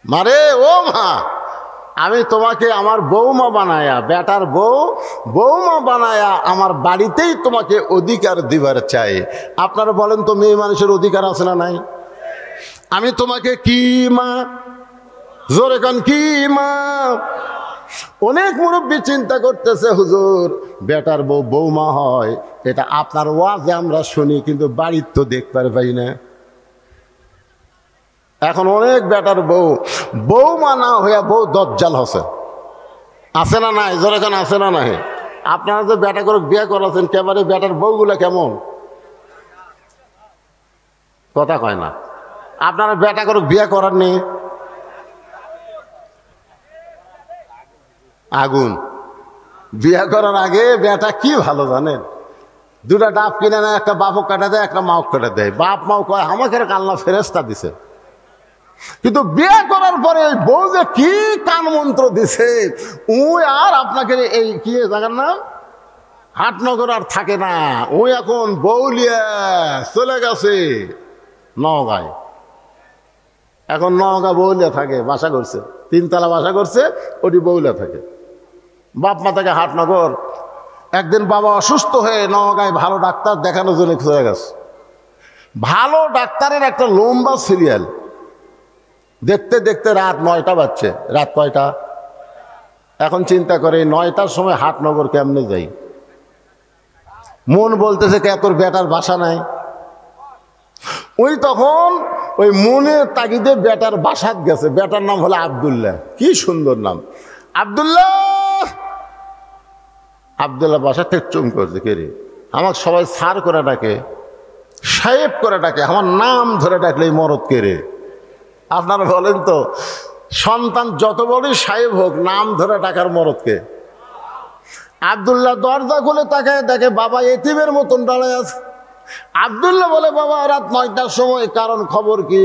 মারে ও মা, আমি তোমাকে আমার বৌমা বানায়া, বেটার বৌমা বানায়া আমার বাড়িতেই তোমাকে অধিকার দিবার চাই। আপনারা বলেন তো মেয়ে মানুষের অধিকার আছে না নাই? আমি তোমাকে কি মা, জোরে কান কি মা। অনেক মুরব্বী চিন্তা করতেছে হুজুর বেটার বৌমা হয়, এটা আপনার ওয়াজে আমরা শুনি, কিন্তু বাড়ির তো দেখতে পাই না। এখন অনেক বেটার বৌমা না হইয়া বউ দজ্জাল হসে, আছে না নাই? জোরে কান আছে না নাই? আপনারা যে বেটা করে বিয়ে করেছেন, কেবারে বেটার বউগুলা কেমন? কথা কয় না। আপনারা বেটা করে বিয়ে করাননি? আগুন। বিয়ে করার আগে বেটা কি ভালো জানেন, দুটা ডাব কিনে নেয়, একটা বাপক কাটা দেয়, একটা মাও কাটা দেয়। বাপ মাও কয় আমাকে আল্লাহ ফেরেস্তা দিছে। কিন্তু বিয়ে করার পরে বউ যে কি কান মন্ত্র দিছে, আর আপনাকে এই কি জানেন না, হাটনগর আর থাকে না, এখন বউলিয়া চলে গেছে নওগাঁয়। এখন নওগাঁ বউলিয়া থাকে, বাসা করছে, 3 তলা বাসা করছে, ওটি বউলিয়া থাকে। বাপ মা থাকে হাটনগর। একদিন বাবা অসুস্থ হয়ে নওগাঁয় ভালো ডাক্তার দেখানোর জন্য চলে গেছে। ভালো ডাক্তারের একটা লম্বা সিরিয়াল, দেখতে দেখতে রাত 9টা বাজছে। রাত কয়টা? এখন চিন্তা করে 9টার সময় হাটনগর কেমনে যাই। মন বলতেছে কে তোর বেটার বাসা নাই। তখন ওই মনের তাগিদে বেটার বাসাত গেছে। বেটার নাম হলো আব্দুল্লাহ। কি সুন্দর নাম, আব্দুল্লাহ। আব্দুল্লাহ বাসা থেকে চুম করছে, কে রে? আমার সবাই স্যার করে ডাকে, সাহেব করে ডাকে, আমার নাম ধরে ডাকলে এই মরদ কে রে? আপনারা বলেন তো, সন্তান যত বড়ই সাহেব হোক, নাম ধরে ডাকার মরদকে? আব্দুল্লাহ দরজা খুলে তাকায় দেখে বাবা এতিমের মতন দাঁড়ায় আছে। আব্দুল্লাহ বলে বাবা রাত 9টার সময়, কারণ খবর কি?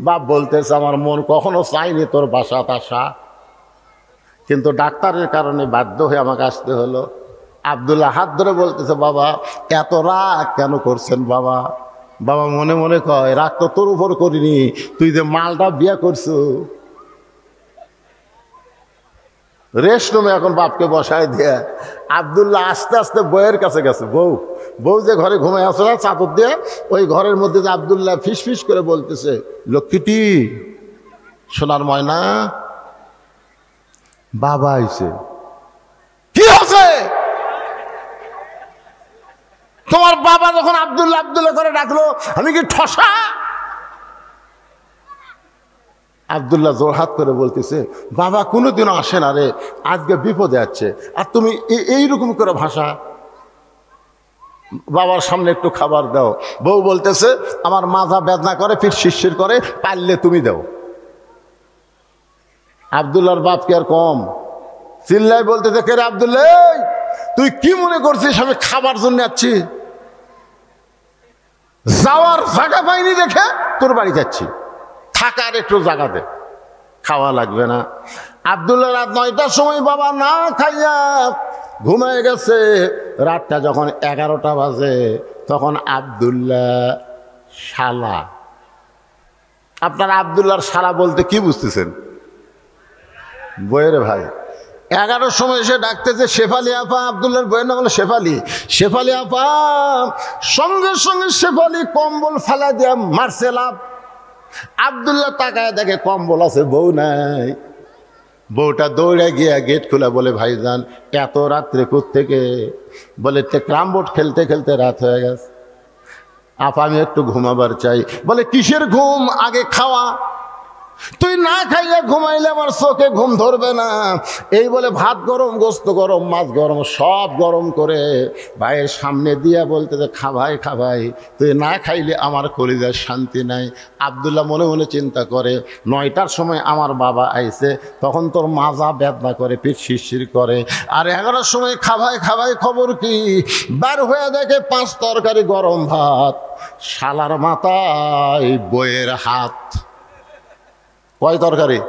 বাপ বলতেছে আমার মন কখনো চাইনি তোর বাসাত আসা, কিন্তু ডাক্তারের কারণে বাধ্য হয়ে আমাকে আসতে হলো। আব্দুল্লাহ হাত ধরে বলতেছে বাবা এত রাগ কেন করছেন বাবা? বাবা মনে মনে কয় রাগ তো তোর উপর করিনি, তুই যে মালটা বিয়ে করছো। রেস্ট রুমে এখন বাপকে বসায় দিয়ে আব্দুল্লাহ আস্তে আস্তে বউয়ের কাছে গেছে। বউ যে ঘরে ঘুমায় আসে না চাদর দিয়ে, ওই ঘরের মধ্যে যে আব্দুল্লাহ ফিস ফিস করে বলতেছে, লক্ষ্মীটি সোনার ময়না, বাবা আইছে। কি আছে? তোমার বাবা যখন আব্দুল্লাহ আব্দুল্লাহ করে ডাকলো, আমি কি ঠসা? আব্দুল্লাহ জোরহাত করে বলতেছে বাবা কোনোদিনও আসে না রে, আজকে বিপদে আছে, আর তুমি এইরকম করে ভাষা। বাবার সামনে একটু খাবার দাও। বউ বলতেছে আমার মাথা বেদনা করে, ফির শিরশির করে, পারলে তুমি দাও। আব্দুল্লাহর বাপ কি আর কম? চিল্লাই বলতেছে কে রে আব্দুল্লাহ, তুই কি মনে করছিস আমি খাবার জন্য যাচ্ছি? যাওয়ার জায়গা পাইনি দেখে তোর বাড়ি যাচ্ছি, থাকার একটু জায়গা দে, খাওয়া লাগবে না। আব্দুল্লাহ রাত 9টার সময় বাবা না খাইয়া ঘুমায় গেছে। রাতটা যখন 11টা বাজে, তখন আব্দুল্লাহ শালা, আপনার আব্দুল্লাহর শালা বলতে কি বুঝতেছেন? বইয়ের ভাই। 11টার সময় এসে ডাকতেছে শেফালি আপা, আব্দুল্লাহর বইয়ের নাম হলো শেফালি। শেফালি আপা, সঙ্গে সঙ্গে শেফালি কম্বল ফালা দিয়া মারছে লাভ। আব্দুল্লাহ তাকায় দেখে কম্বল আছে, বউ নাই। বউটা দৌড়ে গিয়া গেট খোলা, বলে ভাইজান এত রাত্রে কোত্থেকে? বলে ক্যারাম বোর্ড খেলতে খেলতে রাত হয়ে গেছে, আপা আমি একটু ঘুমাবার চাই। বলে কিসের ঘুম, আগে খাওয়া। তুই না খাইয়া ঘুমাইলে আমার চোখে ঘুম ধরবে না। এই বলে ভাত গরম, গোস্ত গরম, মাছ গরম, সব গরম করে ভাইয়ের সামনে দিয়া বলতে খা ভাই, খা ভাই, তুই না খাইলে আমার কলিজার শান্তি নাই। আব্দুল্লাহ মনে মনে চিন্তা করে 9টার সময় আমার বাবা আইছে, তখন তোর মাজা বেদনা করে, পিঠ শিরশির করে, আর 11টার সময় খা ভাই, খা ভাই, খবর কি? বার হয়ে দেখে 5 তরকারি গরম ভাত, শালার মাথায় বইয়ের হাত। কয় তরকারি?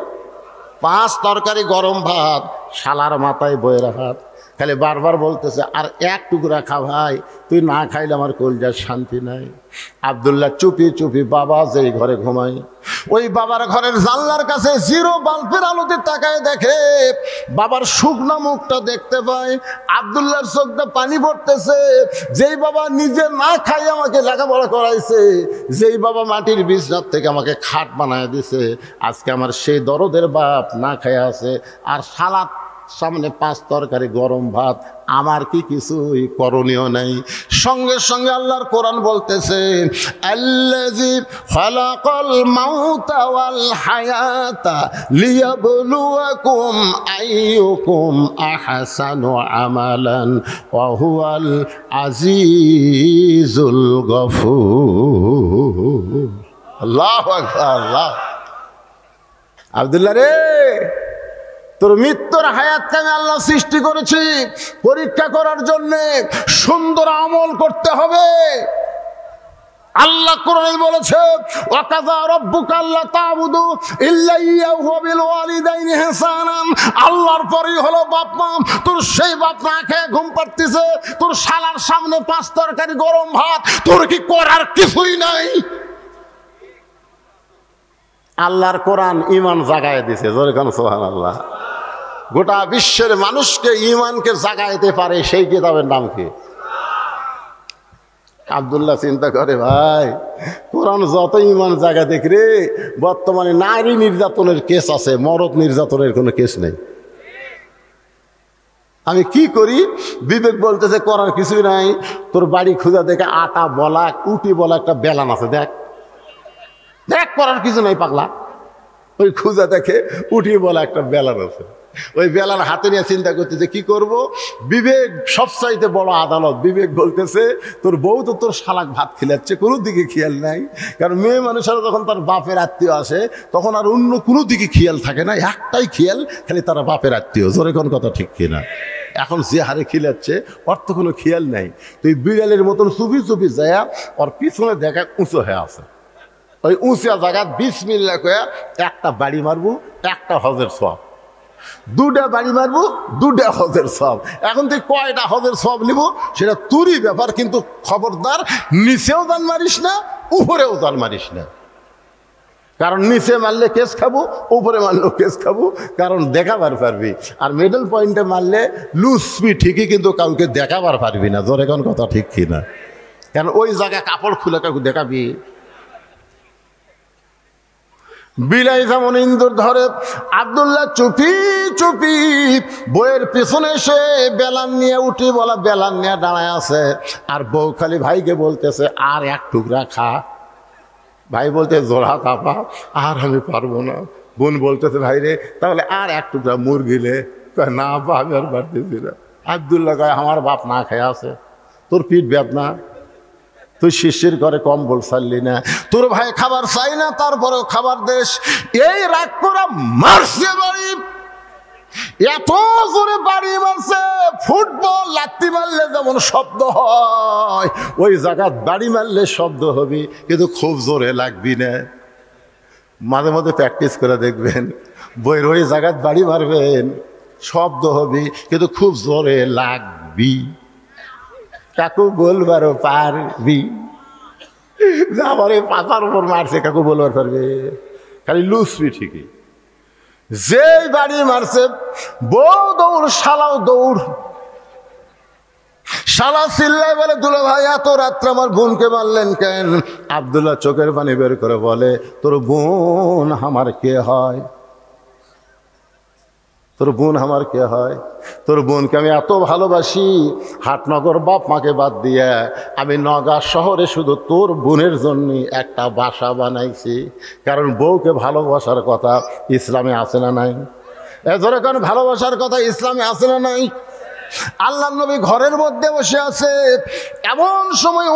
5 তরকারি গরম ভাত, শালার মাথায় বইয়ের হাত। খালি বারবার বলতেছে আর এক টুকরা খা ভাই, তুই না খাইলে আমার কলজার শান্তি নাই। আব্দুল্লাহ চুপি চুপি বাবা যেই ঘরে ঘুমাই, ওই বাবার ঘরের জানলার কাছে জিরো বাল্বের আলোতে তাকায় দেখে বাবার শুকনা মুখটা দেখতে পায়। আব্দুল্লাহর চোখটা পানি পড়তেছে। যেই বাবা নিজে না খাই আমাকে লেখাপড়া করাইছে, যেই বাবা মাটির বিছনার থেকে আমাকে খাট বানায় দিছে, আজকে আমার সেই দরদের বাপ না খায় আছে। আর সালাদ সামনে 5 তরকারি গরম ভাত, আমার কি কিছুই করণীয় নাই। সঙ্গে সঙ্গে আল্লাহর কোরআন বলতেছে আল্লাযী খালাকাল মাউতা ওয়াল হায়াতা লিয়াবলুয়াকুম আইয়ুকুম আহসানু আমালান ওয়া হুয়াল আজিজুল গফুর। আল্লাহু আকবার। আল্লাহ আব্দুল্লাহ রে, তোর মৃত্যুর হায়াতকে আমি আল্লাহ সৃষ্টি করেছি পরীক্ষা করার জন্যে। সুন্দর আমল করতে হবে। আল্লাহ কোরআনে বলেছে ওয়াকাযা রাব্বুকা আল্লা তা'বুদু ইল্লা ইয়্যাহু ওয়া বিল ওয়ালিদাইনি ইহসানান। আল্লাহর পরেই হলো বাপ মা। তোর সেই বাপ না খেয়ে ঘুম পাড়তেছে, তোর শালার সামনে 5 তরকারি গরম ভাত, তোর কি করার কিছুই নাই? আল্লাহর কোরআন ঈমান জাগায় দিছে। জোরে কোন সুবহানাল্লাহ। গোটা বিশ্বের মানুষকে ঈমানকে জাগাইতে পারে সেই কিতাবের নাম কি? আব্দুল্লাহ চিন্তা করে ভাই, কোরআন যত ঈমান জাগা দেখ রে, বর্তমানে নারী নির্যাতনের কেস আছে, মরদ নির্যাতনের কোনো কেস নেই। আমি কি করি? বিবেক বলতেছে করার কিছুই নাই। তোর বাড়ি খুঁজা দেখে আটা বলা উটি বলা একটা বেলান আছে, দেখ দেখ, করার কিছু নাই পাগলা। ওই খুঁজা দেখে উঠি বলা একটা বেলান আছে, ওই বেলান হাতে নিয়ে চিন্তা করতেছে কি করব। বিবেক সবচাইতে বড় আদালত। বিবেক বলতেছে তোর বউ তো তোর শালাক ভাত খিলাচ্ছে, কোনো দিকে খেয়াল নাই। কারণ মেয়ে মানুষেরা যখন তার বাপের আত্মীয় আসে তখন আর অন্য কোনো দিকে খেয়াল থাকে না, একটাই খেয়াল, খালি তারা বাপের আত্মীয়। জোরে কোন কথা ঠিক কিনা? এখন যে হারে খিলাচ্ছে ওর তো কোনো খেয়াল নাই। তুই বিড়ালের মতন চুপি চুপি যায় ওর পিছনে দেখা উঁচু হয়ে আছে, ওই উঁচা জায়গা বিসমিল্লাহ কয়া একটা বাড়ি মারবো, একটা হজের সওয়াব। 2টা বাড়ি মারবো, 2টা হজের সওয়াব। এখন তুই কয়টা হজের সওয়াব নিব সেটা তোরই ব্যাপার, কিন্তু খবরদার নিচেও জান মারিস না, উপরেও জান মারিস না। কারণ নিচে মারলে কেস খাবো, উপরে মারলেও কেস খাবো, কারণ দেখাবার পারবি। আর মিডল পয়েন্টে মারলে লুসবি ঠিকই, কিন্তু কাউকে দেখাবার পারবি না। জোরে কোন কথা ঠিক কিনা? কারণ ওই জায়গায় কাপড় খুলে কাউকে দেখাবি। বিলাই যেমন ইন্দুর ধরে, আব্দুল্লাহ চুপি চুপি বইয়ের পিছনে এসে বেলান নিয়ে উঠি বলা বেলান নিয়ে দাঁড়ায় আছে। আর বউ খালি ভাইকে বলতেছে আর এক টুকরা খা। ভাই বলতে জোড়া কাপা, আর আমি পারবো না। বোন বলতেছে ভাই রে তাহলে আর এক টুকরা মুরগিলে, না বা আমি আর পারতেছি না। আব্দুল্লাহ কয় আমার বাপ না খেয়ে আছে, তোর পিঠ বেদনা, তুই শিশির করে কম্বল ছাড়লি না, তোর ভাই খাবার চাই না তারপরেও খাবার দেশ। এই রাগ করা মারছে বাড়ি, এত জোরে বাড়ি মারছে, ফুটবল লাত্তি মারলে যেমন শব্দ হয় ওই জায়গা বাড়ি মারলে শব্দ হবে, কিন্তু খুব জোরে লাগবি না। মাঝে মাঝে প্র্যাকটিস করে দেখবেন, বইয়ের ওই জায়গায় বাড়ি মারবেন, শব্দ হবে কিন্তু খুব জোরে লাগবি। কাকু বলবারও পারবি আমার এই পাতার উপর মারছে, কাকু বলবার পারবে? খালি লুসবি ঠিকই। যেই বাড়ি মারছে বউ দৌড়, শালাও দৌড়। শালা চিল্লায় বলে দুলা ভাই এত রাত্রে আমার বোনকে মারলেন কেন? আব্দুল্লাহ চোখের পানি বের করে বলে তোর বোন আমার কে হয়? তোর বোন আমার কে হয়? তোর বোনকে আমি এত ভালোবাসি, হাটনগর বাপ মাকে বাদ দিয়ে আমি নগা শহরে শুধু তোর বোনের জন্য একটা বাসা বানাইছি। কারণ বউকে ভালোবাসার কথা ইসলামে আছে না নাই? যেরকম ভালোবাসার কথা ইসলামে আছে না নাই? আল্লাহ নবী ঘরের মধ্যে বসে আছে, এমন সময়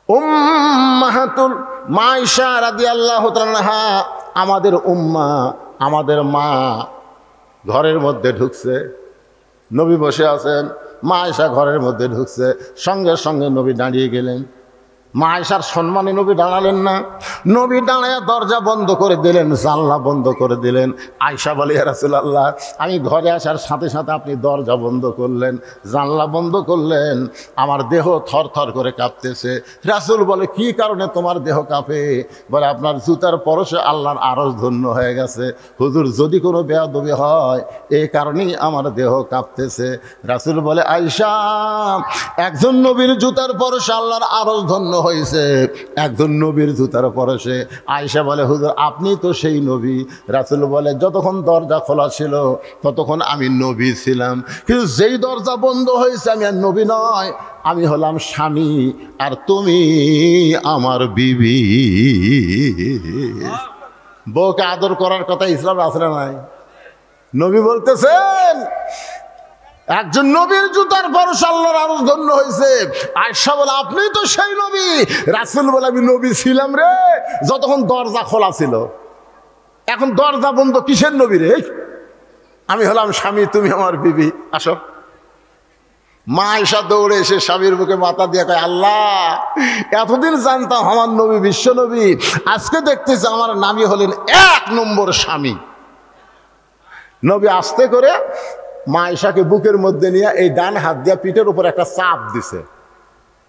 উম্মাহাতুল মা আয়েশা রাদিয়াল্লাহু তাআলা আমাদের উম্মা, আমাদের মা ঘরের মধ্যে ঢুকছে। নবী বসে আছেন, মা আয়েশা ঘরের মধ্যে ঢুকছে, সঙ্গে সঙ্গে নবী দাঁড়িয়ে গেলেন। মা আয়েশার সম্মানে নবী দাঁড়ালেন না, নবী দাঁড়ায় দরজা বন্ধ করে দিলেন, জানলা বন্ধ করে দিলেন। আয়েশা বলে, ইয়া রাসূলুল্লাহ, আমি ঘরে আসার সাথে সাথে আপনি দরজা বন্ধ করলেন, জানলা বন্ধ করলেন, আমার দেহ থর থর করে কাঁপতেছে। রাসূল বলে, কি কারণে তোমার দেহ কাঁপে? বলে, আপনার জুতার পরশে আল্লাহর আরশ ধন্য হয়ে গেছে। হুজুর, যদি কোনো বেয়াদবি হয় এই কারণেই আমার দেহ কাঁপতেছে। রাসূল বলে, আয়েশা, একজন নবীর জুতার পরশে আল্লাহর আরশ ধন্য হয়েছে, একজন নবীর জুতার পরশে। আয়েশা বলে, হুজুর, আপনি তো সেই নবী। রাসূল বলে, যতক্ষণ দরজা খোলা ছিল ততক্ষণ আমি নবী ছিলাম, কিন্তু যেই দরজা বন্ধ হয়েছে আমি আর নবী নয়, আমি হলাম স্বামী, আর তুমি আমার বিবি। বউকে আদর করার কথা ইসলাম আছে না নাই? নবী বলতেছেন, একজন নবীর জুতার পরশ আল্লাহর আরশ ধন্য হয়েছে। আয়েশা বলে, আপনি তো সেই নবী। রাসূল বলে, আমি নবী ছিলাম রে যতক্ষণ দরজা খোলা ছিল, এখন দরজা বন্ধ, কিসের নবী রে? আমি হলাম স্বামী, তুমি আমার বিবি, আসো। মা আয়েশা দৌড়ে এসে স্বামীর বুকে মাথা দিয়ে কয়, আল্লাহ, এতদিন জানতাম আমার নবী বিশ্ব নবী, আজকে দেখতেছি আমার নামী হলেন 1 নম্বর স্বামী। নবী আস্তে করে মা আয়েশাকে বুকের মধ্যে নিয়ে এই ডান হাত দিয়ে পিঠের উপর একটা চাপ দিছে।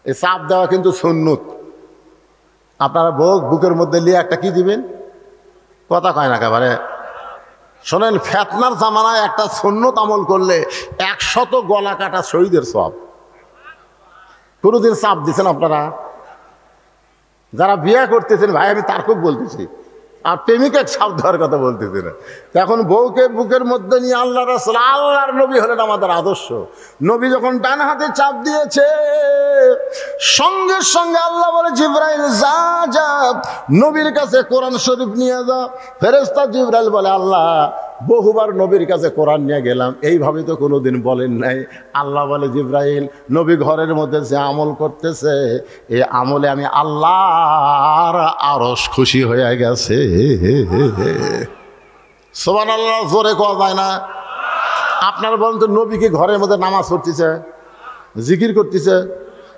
এই চাপ দেওয়া কিন্তু সুন্নত। আপনারা বুকের মধ্যে নিয়ে একটা কি দিবেন? কথা কয় না একেবারে। শোনেন, ফেতনার জামানায় একটা সুন্নত আমল করলে 100 গলা কাটা শহীদের সওয়াব। কোনোদিন চাপ দিচ্ছেন আপনারা? যারা বিয়ে করতেছেন, ভাই আমি তার খুব বলতেছি, আর প্রেমিকা চাপ দেওয়ার কথা বলতেছি না। এখন বউকে বুকের মধ্যে নিয়ে আল্লাহ রাসূল, আল্লাহর নবী হলেন আমাদের আদর্শ। নবী যখন ডান হাতে চাপ দিয়েছে, সঙ্গে সঙ্গে আল্লাহ বলে, জিবরাইল যা যা নবীর কাছে কোরআন শরীফ নিয়ে যা। ফেরেশতা জিবরাইল বলে, আল্লাহ, বহুবার নবীর কাছে কোরআন নিয়ে গেলাম, এইভাবে তো কোনোদিন বলেন নাই। আল্লাহ বলে, জিবরাইল, নবী ঘরের মধ্যে যে আমল করতেছে, এই আমলে আমি আল্লাহর আরশ খুশি হয়ে গেছে। সুবহানাল্লাহ, জোরে কোয়া যায় না? আপনারা বলেন তো, নবী কি ঘরের মধ্যে নামাজ পড়তেছে, জিকির করতেছে,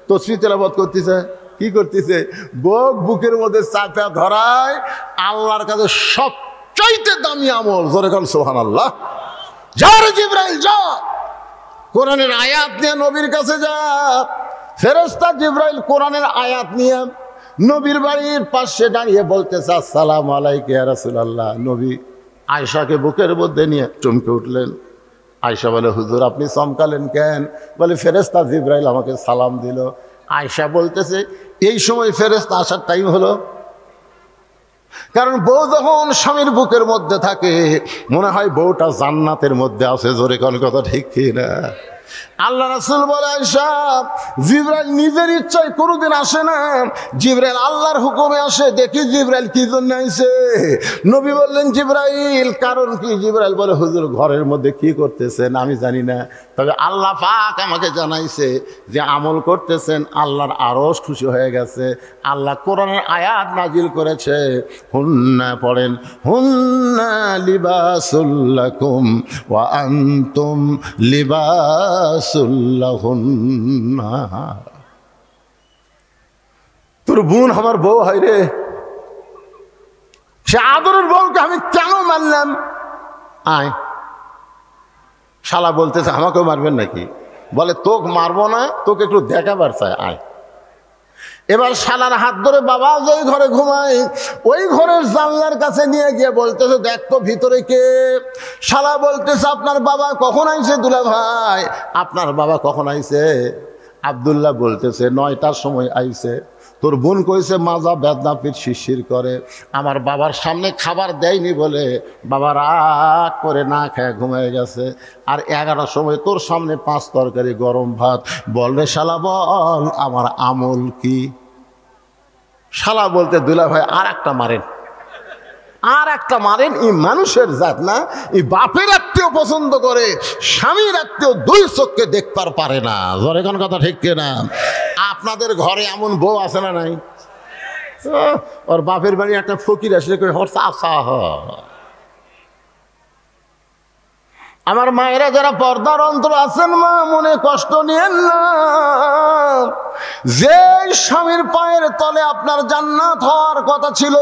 তাসবিহ তেলাওয়াত করতেছে, কি করতেছে? বুকের মধ্যে চাপা ধরায় আল্লাহর কাছে সবচাইতে দামি আমল। জোরে কোন সুবহানাল্লাহ। যা রে জিবরাইল, যা, কোরআনের আয়াত নিয়ে নবীর কাছে যা। ফেরেশতা জিবরাইল কোরআনের আয়াত নিয়ে নবীর বাড়ির পাশে দাঁড়িয়ে বলতেছে, আসসালামু আলাইকা ইয়া রাসূলুল্লাহ। নবী আয়েশাকে বুকের মধ্যে নিয়ে চমকে উঠলেন। আয়েশা বলে, হুজুর, আপনি চমকালেন কেন? বলে, ফেরেশতা জিবরাইল আমাকে সালাম দিল। আয়েশা বলতেছে, এই সময় ফেরেশতা আসার টাইম হলো। কারণ বউ যখন স্বামীর বুকের মধ্যে থাকে, মনে হয় বউটা জান্নাতের মধ্যে আছে। জোরে কোন কথা ঠিক কি না? আল্লাহ রাসূল বলে, আয়েশা, জিবরাইল নিজের ইচ্ছায় কোনোদিন আসে না, জিবরাইল আল্লাহর হুকুমে আসে। দেখি জিবরাইল কি জন্য আইছে। নবী বললেন, জিবরাইল, কারণ কি? জিবরাইল বলে, হুজুর, ঘরের মধ্যে কি করতেছেন আমি জানি না, তবে আল্লাহ পাক আমাকে জানাইছে যে আমল করতেছেন, আল্লাহর আরশ খুশি হয়ে গেছে। আল্লাহ কোরআনের আয়াত নাজিল করেছে, হুন্না পড়েন, হুন্না লিবাসুল লাকুম ওয়া আনতুম লিবাসুল্লাহুন্না। তোর বোন আমার বউ হয় রে, সে আদরের বউকে আমি কেন মারলাম? আয়। শালা বলতেছে, আমাকেও মারবেন নাকি? বলে, তোকে মারবো না, তোকে একটু দেখাবার চাই, আয়। এবার শালার হাত ধরে বাবা যেই ঘরে ঘুমায় ওই ঘরের জানলার কাছে নিয়ে গিয়ে বলতেছে, দেখ তো ভিতরে কে। শালা বলতেছে, আপনার বাবা কখন আইছে? দুলা ভাই, আপনার বাবা কখন আইছে? আব্দুল্লাহ বলতেছে, 9টার সময় আইছে। তোর বোন কইছে মাজা বেদনা পিঠ শিরশির করে, আমার বাবার সামনে খাবার দেয়নি বলে বাবা রাগ করে না খেয়ে ঘুমিয়ে গেছে। আর 11টার সময় তোর সামনে 5 তরকারি গরম ভাত। বল রে শালা, বল আমার আমল কি? শালা বলতে, দুলা ভাই আর একটা মারেন, আর একটা মারেন। এই মানুষের জাত না, এই বাপের আত্মীয় পছন্দ করে, স্বামীর আত্মীয় 2 চোখকে দেখবার পারে না। জোরে কোন কথা ঠিক কিনা? আপনাদের ঘরে এমন বউ আছে না নাই? ওর বাপের বাড়ি একটা ফকির আসলে আমার মায়েরা যারা পর্দার অন্তর আছেন, মা মনে কষ্ট নিয়েন না। যে স্বামীর পায়ের তলে আপনার জান্নাত হওয়ার কথা ছিল,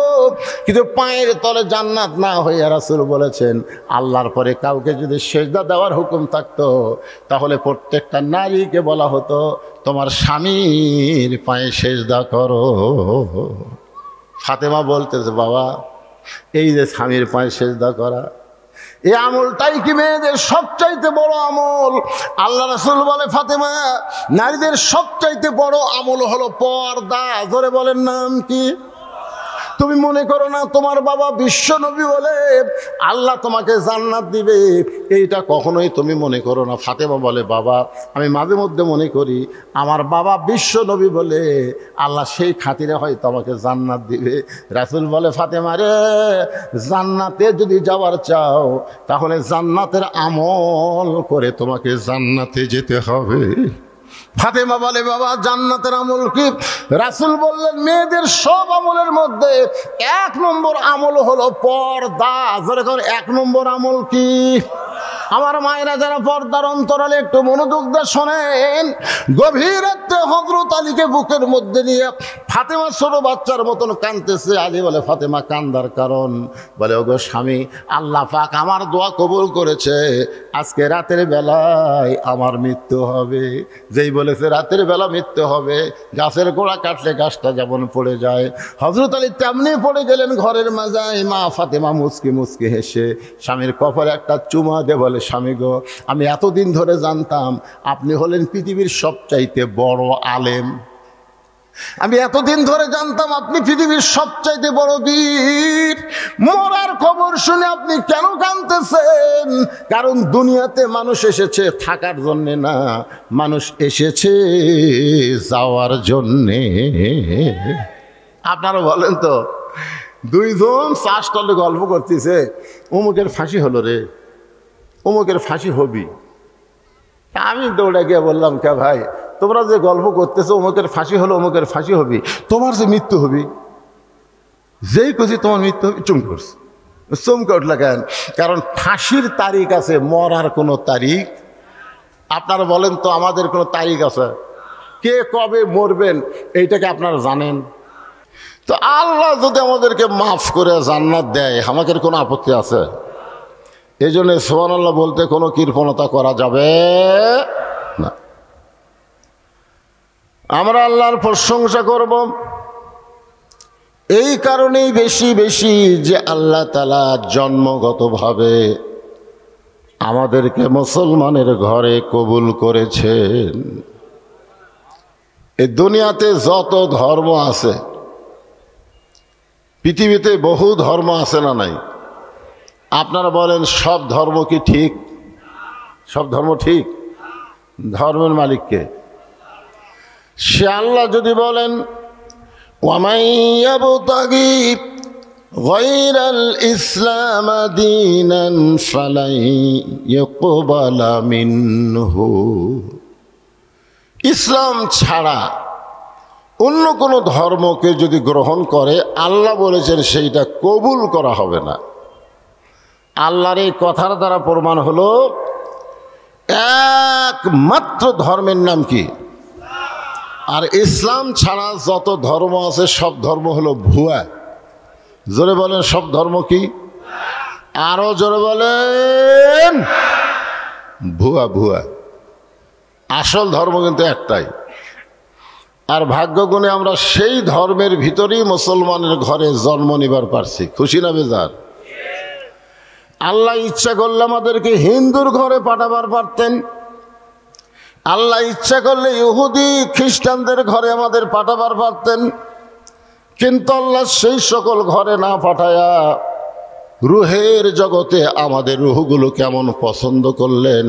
কিন্তু পায়ের তলে জান্নাত না হয়ে রাসূল বলেছেন আল্লাহর পরে কাউকে যদি সেজদা দেওয়ার হুকুম থাকতো, তাহলে প্রত্যেকটা নারীকে বলা হতো তোমার স্বামীর পায়ে সেজদা করো। ফাতেমা বলতেছে বাবা, এই যে স্বামীর পায়ে সেজদা করা, এই আমলটাই কি মেয়েদের সবচাইতে বড় আমল? আল্লাহ রাসূল বলে ফাতেমা, নারীদের সবচাইতে বড় আমল হলো পর্দা। জোরে বলেন, নাম কি? তুমি মনে করো না তোমার বাবা বিশ্ব নবী বলে আল্লাহ তোমাকে জান্নাত দিবে, এইটা কখনোই তুমি মনে করো না। ফাতেমা বলে বাবা, আমি মাঝে মধ্যে মনে করি আমার বাবা বিশ্ব নবী বলে আল্লাহ সেই খাতিরে হয়তো আমাকে জান্নাত দিবে। রাসূল বলে ফাতেমা রে, জান্নাতে যদি যাওয়ার চাও তাহলে জান্নাতের আমল করে তোমাকে জান্নাতে যেতে হবে। ফাতেমা বলে বাবা, জান্নাতের আমল কি? রাসূল বললেন মেয়েদের সব আমলের মধ্যে 1 নম্বর আমল হলো পর্দা। যেরকম 1 নম্বর আমল কি? আমার মায়েরা যারা পর্দার অন্তরালে একটু মনোযোগ দিয়ে শোনেন। গভীর রাতে হযরত আলীকে বুকের মধ্যে নিয়ে ফাতেমা ছোট বাচ্চার মতন কাঁদতেছে। আলী বলে ফাতেমা কান্দার কারণ? বলে ওগো স্বামী, আল্লাহ পাক আমার দোয়া কবুল করেছে, আজকে রাতের বেলায় আমার মৃত্যু হবে। যেই বলেছে রাতের বেলা মৃত্যু হবে, গাছের গোড়া কাটলে গাছটা যেমন পড়ে যায়, হযরত আলী তেমনি পড়ে গেলেন ঘরের মাজায়। মা ফাতেমা মুচকি মুচকি হেসে স্বামীর কপালে একটা চুমা দিয়ে বলে স্বামী গো, আমি এতদিন ধরে জানতাম আপনি হলেন পৃথিবীর সবচাইতে বড় আলেম। আমি এতদিন ধরে জানতাম আপনি পৃথিবীর সবচাইতে বড় বীর। মরার খবর শুনে আপনি কেন কাঁদতেছেন? কারণ দুনিয়াতে মানুষ এসেছে থাকার জন্যে না, মানুষ এসেছে যাওয়ার জন্যে। আপনারা বলেন তো, 2 জন চাষ করলে গল্প করতেছে, অমুকের ফাঁসি হলো রে, অমুকের ফাঁসি হবি। আমি দৌড়ে গিয়ে বললাম কে ভাই, তোমরা যে গল্প করতেছো অমুকের ফাঁসি হলো, অমুকের ফাঁসি হবি, তোমার যে মৃত্যু হবি, যেই খুশি তোমার মৃত্যু হবে চমকে উঠছে। চমকে উঠল কেন? কারণ ফাঁসির তারিখ আছে, মরার কোনো তারিখ। আপনারা বলেন তো, আমাদের কোনো তারিখ আছে? কে কবে মরবেন এইটাকে আপনারা জানেন? তো আল্লাহ যদি আমাদেরকে মাফ করে জান্নাত দেয়, আমাদের কোনো আপত্তি আছে? এই জন্য সুবহানাল্লাহ বলতে কোনো কৃপণতা করা যাবে না। আমরা আল্লাহর প্রশংসা করব এই কারণেই বেশি বেশি যে আল্লাহ তাআলা জন্মগতভাবে আমাদেরকে মুসলমানের ঘরে কবুল করেছেন। এই দুনিয়াতে যত ধর্ম আছে, পৃথিবীতে বহু ধর্ম আছে না নাই? আপনারা বলেন সব ধর্ম কি ঠিক? সব ধর্ম ঠিক? ধর্মের মালিককে? সে আল্লাহ যদি বলেন ওয়ামান ইয়াবতাগি গায়রাল ইসলাম দীনান ফালাই ইয়াকবালা মিনহু, ইসলাম ছাড়া অন্য কোনো ধর্মকে যদি গ্রহণ করে আল্লাহ বলেছেন সেইটা কবুল করা হবে না। আল্লাহর এই কথার দ্বারা প্রমাণ হলো একমাত্র ধর্মের নাম কি? আর ইসলাম ছাড়া যত ধর্ম আছে সব ধর্ম হলো ভুয়া। জোরে বলেন, সব ধর্ম কি? আরো জোরে বলেন, ভুয়া। ভুয়া। আসল ধর্ম কিন্তু একটাই। আর ভাগ্যগুণে আমরা সেই ধর্মের ভিতরেই মুসলমানের ঘরে জন্ম নিবার পারছি। খুশি না বেজার? আল্লাহ ইচ্ছা করলে আমাদেরকে হিন্দুর ঘরে পাঠাবার পারতেন, আল্লাহ ইচ্ছা করলে ইহুদি খ্রিস্টানদের ঘরে আমাদের পাঠাবার পারতেন, কিন্তু আল্লাহ সেই সকল ঘরে না পাঠায়া রুহের জগতে আমাদের রুহগুলো কেমন পছন্দ করলেন,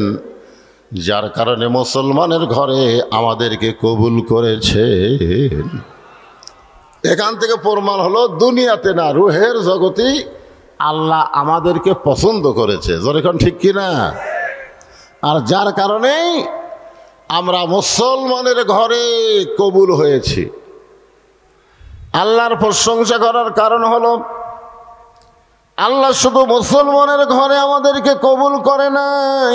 যার কারণে মুসলমানের ঘরে আমাদেরকে কবুল করেছেন। এখান থেকে প্রমাণ হলো দুনিয়াতে না, রুহের জগতেই আল্লাহ আমাদেরকে পছন্দ করেছে। যখন ঠিক কিনা? আর যার কারণেই আমরা মুসলমানের ঘরে কবুল হয়েছি। আল্লাহর প্রশংসা করার কারণ হলো আল্লাহ শুধু মুসলমানের ঘরে আমাদেরকে কবুল করে নাই,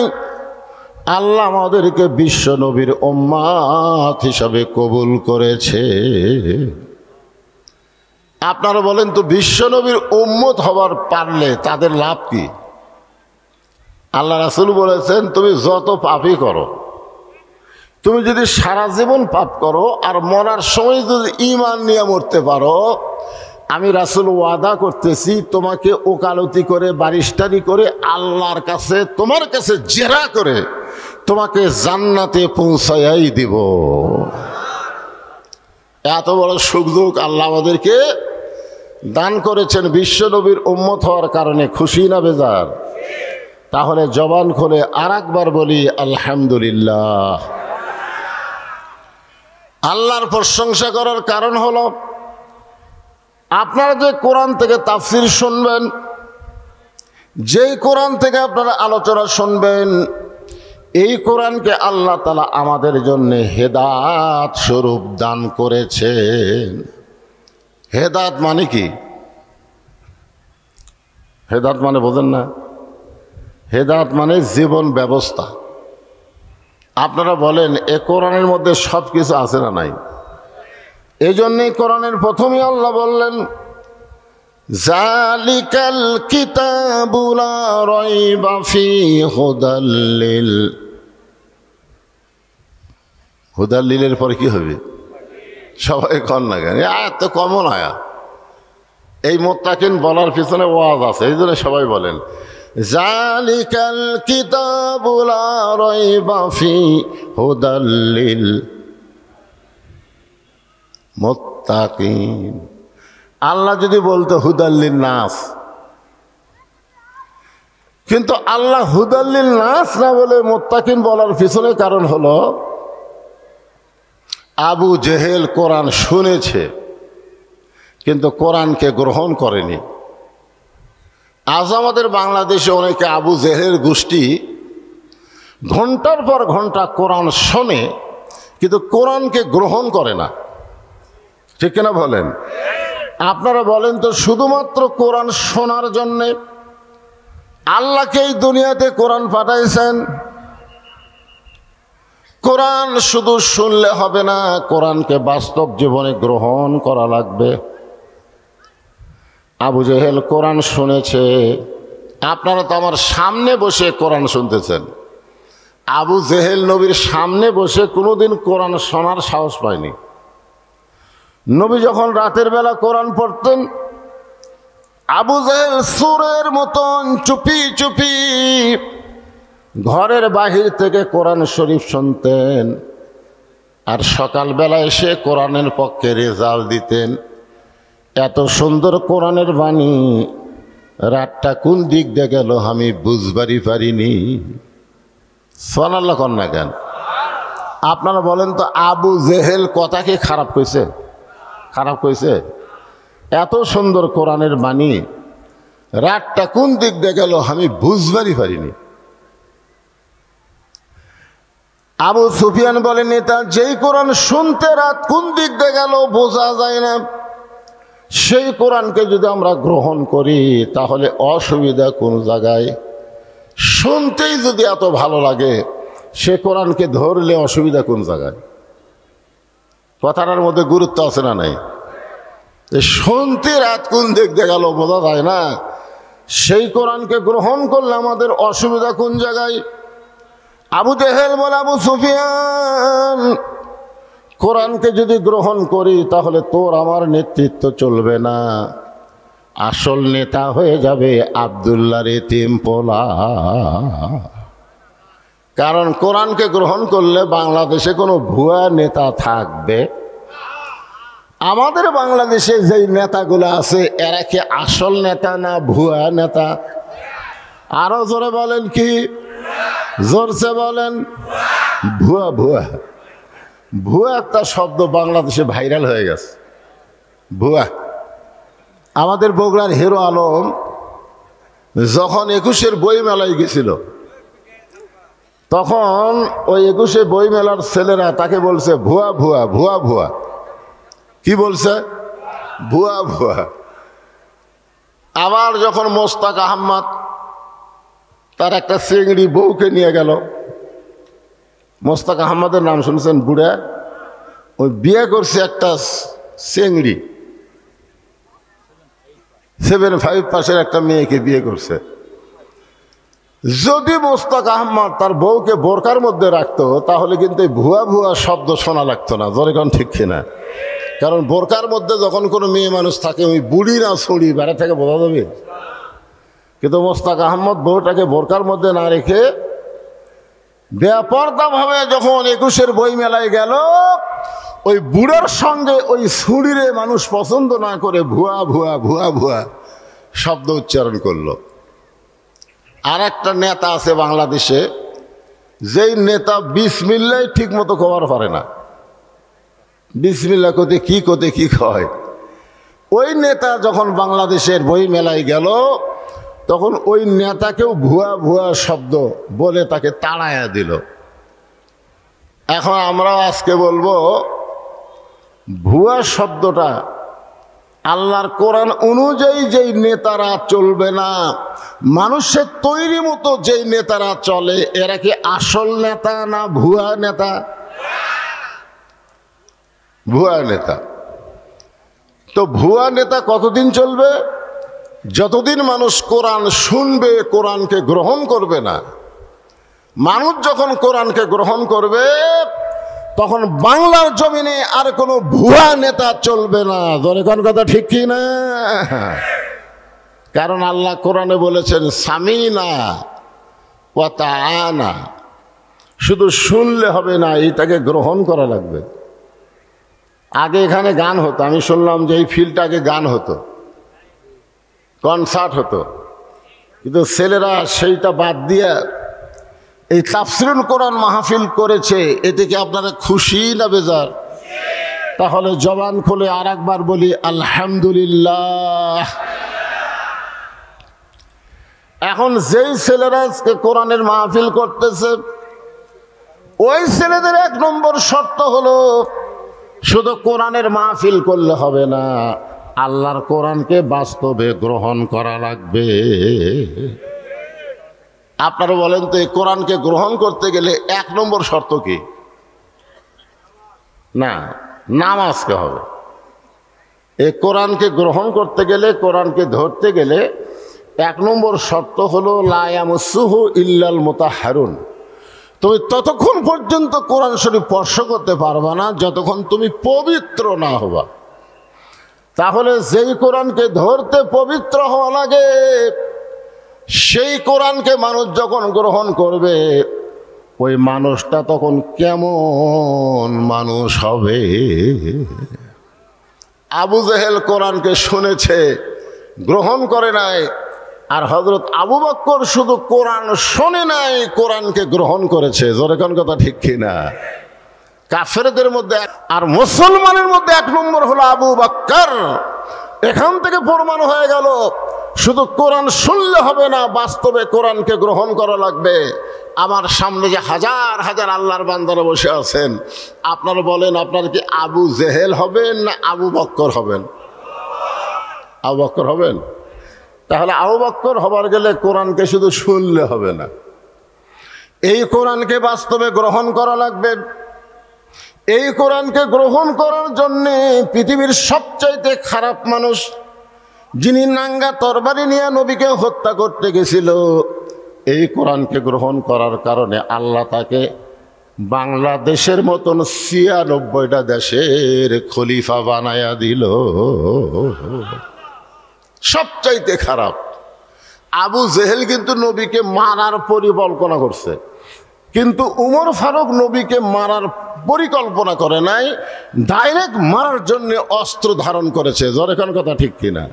আল্লাহ আমাদেরকে বিশ্ব নবীর উম্মত হিসাবে কবুল করেছে। আপনারা বলেন তো, বিশ্ব নবীর উম্মত হবার পারলে তাদের লাভ কি? আল্লাহ রাসূল বলেছেন, তুমি যত পাপই করো, তুমি যদি সারা জীবন পাপ করো আর মরার সময় যদি ঈমান নিয়ে মরতে পারো, আমি রাসূল ওয়াদা করতেছি তোমাকে ওকালতি করে বারিশটারি করে আল্লাহর কাছে তোমার কাছে জেরা করে তোমাকে জান্নাতে পৌঁছায়াই দিব। এত বড় সুযোগ আল্লাহ আমাদেরকে দান করেছেন বিশ্ব নবীর উম্মত হওয়ার কারণে। খুশি না বেজার? তাহলে জবান খুলে আরেকবার বলি আলহামদুলিল্লাহ। আল্লাহর প্রশংসা করার কারণ হলো, আপনারা যে কোরআন থেকে তাফসির শুনবেন, যেই কোরআন থেকে আপনারা আলোচনা শুনবেন, এই কোরআনকে আল্লাহ তাআলা আমাদের জন্য হেদায়েত স্বরূপ দান করেছেন। হেদায়েত মানে কি? হেদায়েত মানে বোঝেন না? হেদায়েত মানে জীবন ব্যবস্থা। আপনারা বলেন, এ কোরআনের মধ্যে সব কিছু আছে না নাই? এই জন্যই কোরআনের প্রথমেই আল্লাহ বললেন, জালিকাল কিতাবু লা রাইবা ফীহি হুদাল লিল। হুদাল লিলের পরে কি হবে? সবাই কন না কেন? আয়াত তো কমন আয়াত। এই মুত্তাকিন বলার পিছনে ওয়াজ আছে, এই জন্য সবাই বলেন জালিকাল কিতাবু লা রাইবা ফীহি হুদাল লিল মুত্তাকিন। আল্লাহ যদি বলতো হুদাল্লিন নাস, কিন্তু আল্লাহ হুদাল্লিন নাস না বলে মুত্তাকিন বলার পিছনে কারণ হলো, আবু জেহেল কোরআন শুনেছে কিন্তু কোরআনকে গ্রহণ করেনি। আজ আমাদের বাংলাদেশে অনেকে আবু জেহেলের গোষ্ঠী ঘন্টার পর ঘন্টা কোরআন শোনে কিন্তু কোরআনকে গ্রহণ করে না। ঠিক কিনা বলেন? আপনারা বলেন তো, শুধুমাত্র কোরআন শোনার জন্যে আল্লাহকে এই দুনিয়াতে কোরআন পাঠাইছেন। কোরআন শুধু শুনলে হবে না, কোরআনকে বাস্তব জীবনে গ্রহণ করা লাগবে। আবু জেহেল কোরআন শুনেছে, আপনারা তো আমার সামনে বসে কোরআন শুনতেছেন। আবু জেহেল নবীর সামনে বসে কোনোদিন কোরআন শোনার সাহস পায়নি। নবী যখন রাতের বেলা কোরআন পড়তেন, আবু জেহেল সুরের মতন চুপি চুপি ঘরের বাহির থেকে কোরআন শরীফ শুনতেন, আর সকালবেলা এসে কোরআনের পক্ষে রেজাল্ট দিতেন। এত সুন্দর কোরআনের বাণী, রাতটা কোন দিক দিয়ে গেল আমি বুঝবারই পারিনি। সুবহানাল্লাহ কন না কেন? আপনারা বলেন তো, আবু জেহেল কথা কি খারাপ কইছে? খারাপ কইছে? এত সুন্দর কোরআনের বাণী, রাতটা কোন দিক দিয়ে গেল আমি বুঝবারই পারিনি। আবু সুফিয়ান বলেন, এটা যেই কোরআন শুনতে রাত কোন দিক দিয়ে গেল বোঝা যায় না, সেই কোরআনকে যদি আমরা গ্রহণ করি তাহলে অসুবিধা কোন জায়গায়? শুনতেই যদি এত ভালো লাগে, সে কোরআনকে ধরলে অসুবিধা কোন জায়গায়? কথাটার মধ্যে গুরুত্ব আছে না নাই? শুনতে রাত কোন দিক দিয়ে গেল বোঝা যায় না, সেই কোরআনকে গ্রহণ করলে আমাদের অসুবিধা কোন জায়গায়? আবু জেহেল বলে, আবু সুফিয়ান, কোরআনকে যদি গ্রহণ করি তাহলে তোর আমার নেতৃত্ব চলবে না, আসল নেতা হয়ে যাবে আব্দুল্লাহর এতিম পোলা। কারণ কোরআনকে গ্রহণ করলে বাংলাদেশে কোনো ভুয়া নেতা থাকবে? আমাদের বাংলাদেশে যেই নেতাগুলো আছে, এরা কি আসল নেতা না ভুয়া নেতা? আরো জোরে বলেন, কি জোরসে বলেন? ভুয়া। ভুয়া ভুয়া একটা শব্দ বাংলাদেশে ভাইরাল হয়ে গেছে, ভুয়া। আমাদের বগুড়ার হিরো আলম যখন 21-এর বই মেলায় গেছিল, তখন ওই 21-এ বই মেলার ছেলেরা তাকে বলছে ভুয়া ভুয়া ভুয়া ভুয়া। কি বলছে? ভুয়া ভুয়া। আবার যখন মোস্তাক আহমদ তার একটা চেংড়ি বউকে নিয়ে গেল, মোস্তাক আহমদের নাম শুনছেন বুড়া, ওই বিয়ে করছে একটা চেংড়ি, 7-5 পাশের একটা মেয়েকে বিয়ে করছে। যদি মোস্তাক আহমদ তার বউকে বোরকার মধ্যে রাখতো তাহলে কিন্তু ভুয়া ভুয়া শব্দ শোনা লাগতো না, জোরে কোন ঠিক কিনা? কারণ বোরকার মধ্যে যখন কোনো মেয়ে মানুষ থাকে ওই বুড়ি না ছড়ি বেড়া থেকে বোঝা যাবে। কিন্তু মোস্তাক আহমদ বউটাকে বোরকার মধ্যে না রেখে বেপরদাভাবে যখন 21-এর বই মেলায় গেল, ওই বুড়ার সঙ্গে ওই ছুরিরে মানুষ পছন্দ না করে ভুয়া ভুয়া ভুয়া ভুয়া শব্দ উচ্চারণ করলো। আর একটা নেতা আছে বাংলাদেশে, যেই নেতা বিসমিল্লাহ ঠিক মতো কবার পারে না, বিসমিল্লাহ কোতে কি কয়। ওই নেতা যখন বাংলাদেশের বই মেলায় গেল তখন ওই নেতাকেও ভুয়া ভুয়া শব্দ বলে তাকে তাড়াইয়া দিল। এখন আমরা আজকে বলবো ভুয়া শব্দটা আল্লাহর কোরআন অনুযায়ী যেই নেতারা চলবে না, মানুষের তৈরি মতো যেই নেতারা চলে, এরা কি আসল নেতা না ভুয়া নেতা? ভুয়া নেতা। তো ভুয়া নেতা কতদিন চলবে? যতদিন মানুষ কোরআন শুনবে, কোরআনকে গ্রহণ করবে না। মানুষ যখন কোরআনকে গ্রহণ করবে তখন বাংলার জমিনে আর কোনো ভুয়া নেতা চলবে না। ধরে কোন কথা ঠিক কি না? কারণ আল্লাহ কোরআনে বলেছেন সামিনা ওয়া তাআনা, শুধু শুনলে হবে না, এটাকে গ্রহণ করা লাগবে। আগে এখানে গান হতো, আমি শুনলাম যে এই ফিল্ডটা আগে গান হতো, কনসার্ট হতো, কিন্তু ছেলেরা সেইটা বাদ দিয়ে এই তাফসিরুল কোরআন মাহফিল করেছে। এতে কি আপনারা খুশি না বেজার? তাহলে জবান খুলে আর একবার বলি আলহামদুলিল্লাহ। এখন যেই ছেলেরা কোরআনের মাহফিল করতেছে ওই ছেলেদের 1 নম্বর শর্ত হলো শুধু কোরআনের মাহফিল করলে হবে না, আল্লাহর কোরআনকে বাস্তবে গ্রহণ করা লাগবে। আপনারা বলেন তো এই কোরআনকে গ্রহণ করতে গেলে 1 নম্বর শর্ত কি? না, নামাজকে হবে। এই কোরআনকে গ্রহণ করতে গেলে, কোরআনকে ধরতে গেলে 1 নম্বর শর্ত হলো লা ইয়ামাসসুহু ইল্লাল মুতাহহারুন। তুমি ততক্ষণ পর্যন্ত কোরআন শরীফ স্পর্শ করতে পারবা না যতক্ষণ তুমি পবিত্র না হবা। তাহলে যেই কোরআনকে ধরতে পবিত্র হওয়া লাগে, সেই কোরআনকে মানুষ যখন গ্রহণ করবে ওই মানুষটা তখন কেমন মানুষ হবে? আবু জেহেল কোরআনকে শুনেছে, গ্রহণ করে নাই, আর হযরত আবু বকর শুধু কোরআন শোনে নাই, কোরআনকে গ্রহণ করেছে। জোরে কোন কথা ঠিক কিনা? কাফেরদের মধ্যে আর মুসলমানের মধ্যে 1 নম্বর হলো আবু বকর। এখান থেকে প্রমাণ হয়ে গেল শুধু কোরআন শুনলে হবে না, বাস্তবে কোরআনকে গ্রহণ করা লাগবে। আমার সামনে যে হাজার হাজার আল্লাহর বান্দারা বসে আছেন, আপনারা বলেন আপনারা কি আবু জেহেল হবেন না আবু বকর হবেন? আবু বকর হবেন। তাহলে আবু বকর হবার গেলে কোরআনকে শুধু শুনলে হবে না, এই কোরআনকে বাস্তবে গ্রহণ করা লাগবে। এই কোরআনকে গ্রহণ করার জন্যে পৃথিবীর সবচাইতে খারাপ মানুষ, যিনি নাঙ্গা তরবারি নিয়ে নবীকে হত্যা করতে গেছিল, এই কোরআনকে গ্রহণ করার কারণে আল্লাহ তাকে বাংলাদেশের মতন 96টা দেশের খলিফা বানায়া দিল। সবচাইতে খারাপ আবু জেহেল কিন্তু নবীকে মারার পরিকল্পনা করছে, কিন্তু উমর ফারুক নবীকে মারার পরিকল্পনা করে নাই, ডাইরেক্ট মারার জন্য অস্ত্র ধারণ করেছে। জোরে কোন কথা ঠিক কিনা?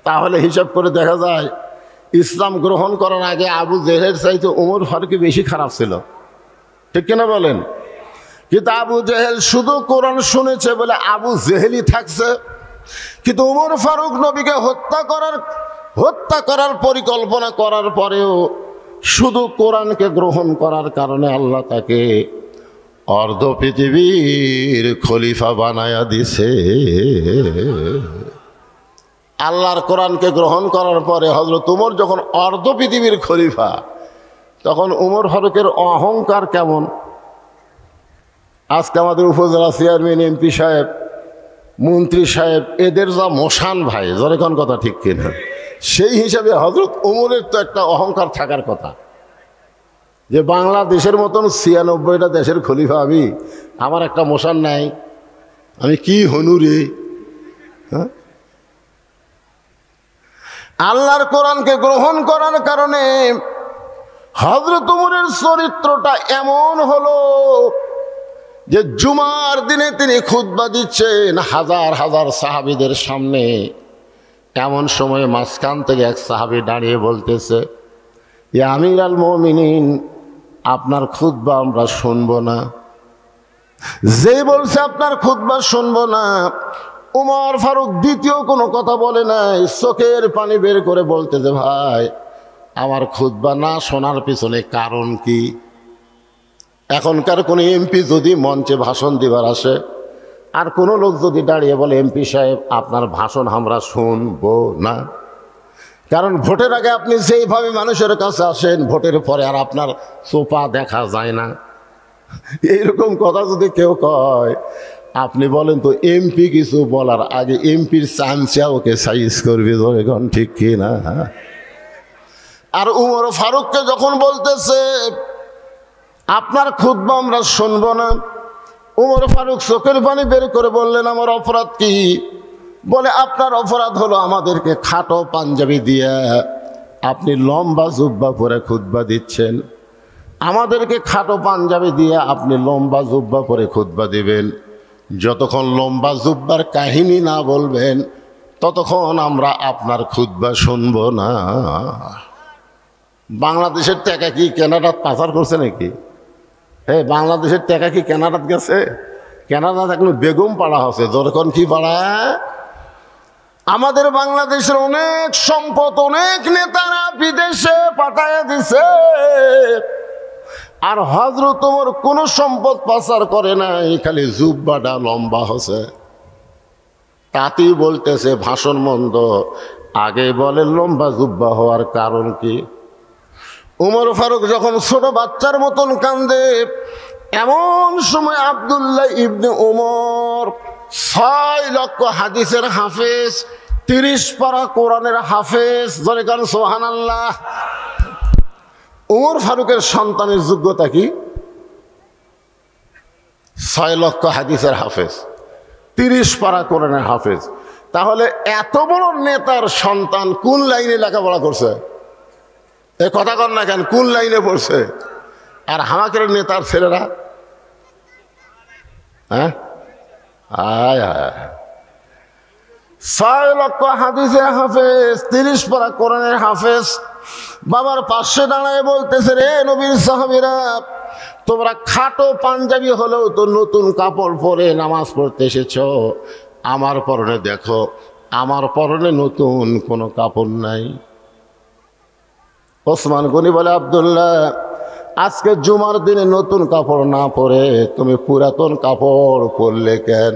তাহলে হিসাব করে দেখা যায় ইসলাম গ্রহণ করার আগে আবু জেহেল চাইতে উমর ফারুকই বেশি খারাপ ছিল, ঠিক কিনা বলেন? কিন্তু আবু জেহেল শুধু কোরআন শুনেছে বলে আবু জেহেলই থাকছে, কিন্তু উমর ফারুক নবীকে হত্যা করার পরিকল্পনা করার পরেও শুধু কোরআনকে গ্রহণ করার কারণে আল্লাহ তাকে অর্ধ পৃথিবীর খলিফা বানায়া দিছে। আল্লাহর কোরআনকে গ্রহণ করার পরে হযরত উমর যখন অর্ধ পৃথিবীর খলিফা, তখন উমর ফারুকের অহংকার কেমন। আজকে আমাদের উপজেলা চেয়ারম্যান, এমপি সাহেব, মন্ত্রী সাহেব, এদের যা মশান ভাই, জোরে কোন কথা ঠিক কিনা, সেই হিসাবে হযরত উমরের তো একটা অহংকার থাকার কথা যে বাংলাদেশের মতন ৯৬টা দেশের খলিফা আমি, আমার একটা মশান নাই, আমি কি হনুরে। হ্যাঁ, আল্লাহর কোরআনকে গ্রহণ করার কারণে হযরত উমরের চরিত্রটা এমন হলো যে জুমার দিনে তিনি খুতবা দিচ্ছেন হাজার হাজার সাহাবীদের সামনে। এমন সময় মাঝখান থেকে এক সাহাবী দাঁড়িয়ে বলতেছে, ইয়া আমির আল মুমিনিন, আপনার খুতবা আমরা শুনবো না। যে বলছে আপনার খুতবা শুনবো না, উমর ফারুক দ্বিতীয় কোনো কথা বলে নাই, চোখের পানি বের করে বলতেছে, ভাই আমার খুতবা না শোনার পিছনে কারণ কি? এখনকার কোনো এমপি যদি মঞ্চে ভাষণ দিবার আসে, আর কোনো লোক যদি দাঁড়িয়ে বলে, এমপি সাহেব আপনার ভাষণ আমরা শুনবো না, কারণ ভোটের আগে আপনি যেইভাবে মানুষের কাছে আসেন, ভোটের পরে আর আপনার সোপা দেখা যায় না। এইরকম কথা যদি কেউ কয়, আপনি বলেন তো এমপি কিছু বলার আগে এমপির চামচা ওকে সাইজ করবে, এখন ঠিক কি না? আর উমর ফারুককে যখন বলতেছে আপনার খুতবা আমরা শুনবো না, উমর ফারুক চোখের পানি বের করে বললেন, আমার অপরাধ কি? বলে, আপনার অপরাধ হলো আমাদেরকে খাটো পাঞ্জাবি দিয়ে আপনি লম্বা জুব্বা পরে খুতবা দিচ্ছেন। আমাদেরকে খাটো পাঞ্জাবি দিয়ে আপনি লম্বা জুব্বা পরে খুতবা দিবেন। যতক্ষণ লম্বা জুব্বার কাহিনী না বলবেন, ততক্ষণ আমরা আপনার খুতবা শুনবো না। বাংলাদেশের টাকা কি কানাডাত পাচার করছে নাকি? হ্যাঁ, বাংলাদেশের টাকা কি কানাডাত গেছে? কানাডাত এখন বেগম পাড়া হচ্ছে, যখন কি পাড়া? আমাদের বাংলাদেশের অনেক সম্পদ অনেক নেতারা বিদেশে পাঠায় দিছে, আর হযরত ওমর কোনো সম্পদ পাচার করে নাই, খালি জুব্বাটা লম্বা হচ্ছে। তাতেই বলতেছে ভাষণ মন্দ, আগে বলে লম্বা জুব্বা হওয়ার কারণ কি? উমর ফারুক যখন ছোট বাচ্চার মতন কান্দে, এমন সময় আব্দুল্লাহ ইবনে উমর ৬ লক্ষ হাদিসের হাফেজ, ৩০ পারা কোরআনের হাফেজ, জোরে কান সুবহানাল্লাহ। উমর ফারুকের সন্তানের যোগ্যতা কি? ৬ লক্ষ হাদিসের হাফেজ, ৩০ পারা কোরআনের হাফেজ। তাহলে এত বড় নেতার সন্তান কোন লাইনে লেখাপড়া করছে? এ কথা কর না কেন, কোন লাইনে পড়ছে? আর হামাকের নেতার ছেলেরা, হ্যাঁ, ৬ লক্ষ হাদিসের হাফেজ, ৩০ পারা কোরআনের হাফেজ, বাবার পাশে দাঁড়ায় বলতেছে, রে নবীর সাহাবীরা, তোমরা খাটো পাঞ্জাবি হলেও তো নতুন কাপড় পরে নামাজ পড়তে এসেছ। আমার পরনে দেখো, আমার পরনে নতুন কোনো কাপড় নাই। ওসমান গনি বলে, আব্দুল্লাহ, আজকে জুমার দিনে নতুন কাপড় না পরে তুমি পুরাতন কাপড় পরলে কেন?